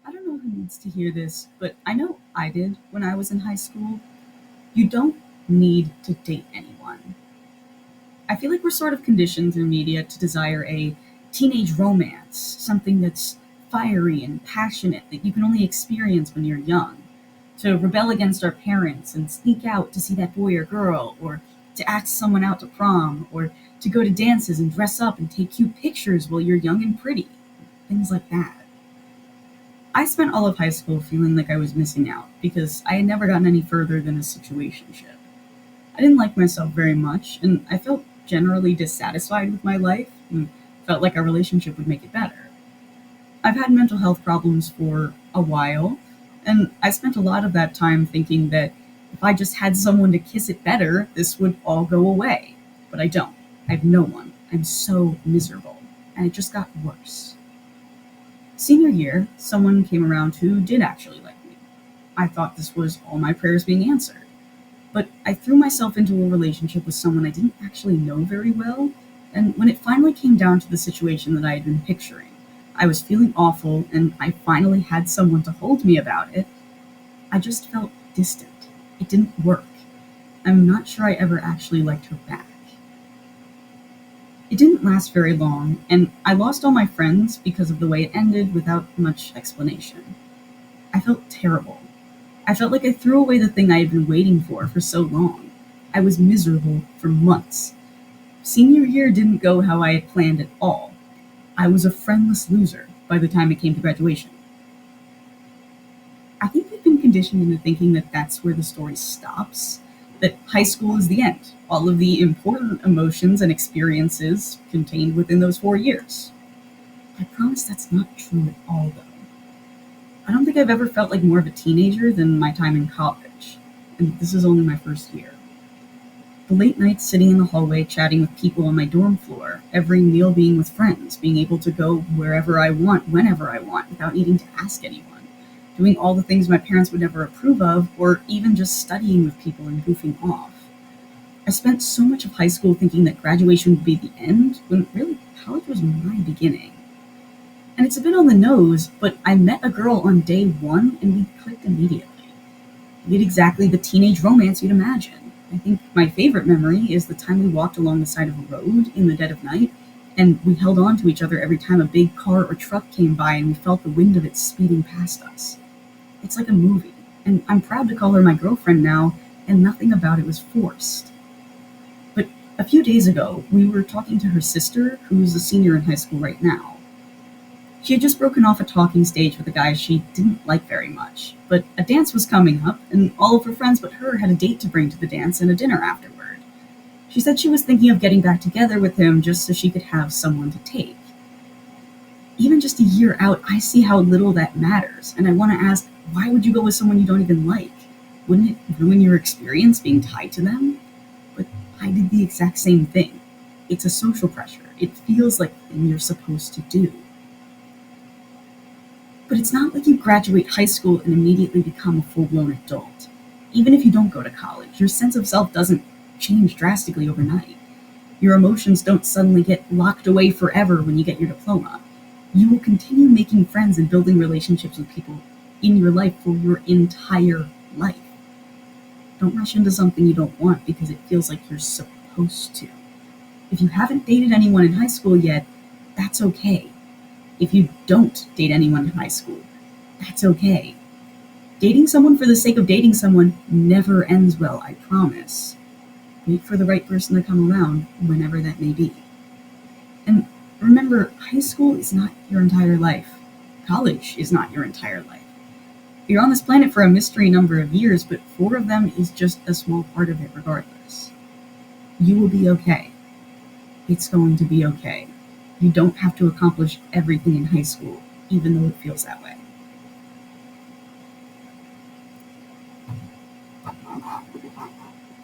I don't know who needs to hear this, but I know I did when I was in high school. You don't need to date anyone. I feel like we're sort of conditioned through media to desire a teenage romance, something that's fiery and passionate that you can only experience when you're young. To rebel against our parents and sneak out to see that boy or girl, or to ask someone out to prom, or to go to dances and dress up and take cute pictures while you're young and pretty. Things like that. I spent all of high school feeling like I was missing out because I had never gotten any further than a situationship. I didn't like myself very much, and I felt generally dissatisfied with my life and felt like a relationship would make it better. I've had mental health problems for a while, and I spent a lot of that time thinking that if I just had someone to kiss it better, this would all go away. But I don't. I have no one. I'm so miserable. And it just got worse. Senior year, someone came around who did actually like me. I thought this was all my prayers being answered. But I threw myself into a relationship with someone I didn't actually know very well, and when it finally came down to the situation that I had been picturing, I was feeling awful, and I finally had someone to hold me about it. I just felt distant. It didn't work. I'm not sure I ever actually liked her back. It didn't last very long, and I lost all my friends because of the way it ended without much explanation. I felt terrible. I felt like I threw away the thing I had been waiting for so long. I was miserable for months. Senior year didn't go how I had planned at all. I was a friendless loser by the time it came to graduation. I think we've been conditioned into thinking that that's where the story stops, that high school is the end, all of the important emotions and experiences contained within those 4 years. I promise that's not true at all, though. I don't think I've ever felt like more of a teenager than my time in college, and this is only my first year. The late nights sitting in the hallway chatting with people on my dorm floor, every meal being with friends, being able to go wherever I want, whenever I want, without needing to ask anyone, doing all the things my parents would never approve of, or even just studying with people and goofing off. I spent so much of high school thinking that graduation would be the end, when really college was my beginning. And it's a bit on the nose, but I met a girl on day one and we clicked immediately. We had exactly the teenage romance you'd imagine. I think my favorite memory is the time we walked along the side of a road in the dead of night, and we held on to each other every time a big car or truck came by and we felt the wind of it speeding past us. It's like a movie, and I'm proud to call her my girlfriend now, and nothing about it was forced. But a few days ago, we were talking to her sister, who's a senior in high school right now. She had just broken off a talking stage with a guy she didn't like very much, but a dance was coming up, and all of her friends but her had a date to bring to the dance and a dinner afterward. She said she was thinking of getting back together with him just so she could have someone to take. Even just a year out, I see how little that matters, and I want to ask, why would you go with someone you don't even like? Wouldn't it ruin your experience being tied to them? But I did the exact same thing. It's a social pressure. It feels like the thing you're supposed to do. But it's not like you graduate high school and immediately become a full-blown adult. Even if you don't go to college, your sense of self doesn't change drastically overnight. Your emotions don't suddenly get locked away forever when you get your diploma. You will continue making friends and building relationships with people in your life for your entire life. Don't rush into something you don't want because it feels like you're supposed to. If you haven't dated anyone in high school yet, that's okay. If you don't date anyone in high school, that's okay. Dating someone for the sake of dating someone never ends well, I promise. Wait for the right person to come around, whenever that may be. And remember, high school is not your entire life. College is not your entire life. You're on this planet for a mystery number of years, but 4 of them is just a small part of it regardless. You will be okay. It's going to be okay. You don't have to accomplish everything in high school, even though it feels that way.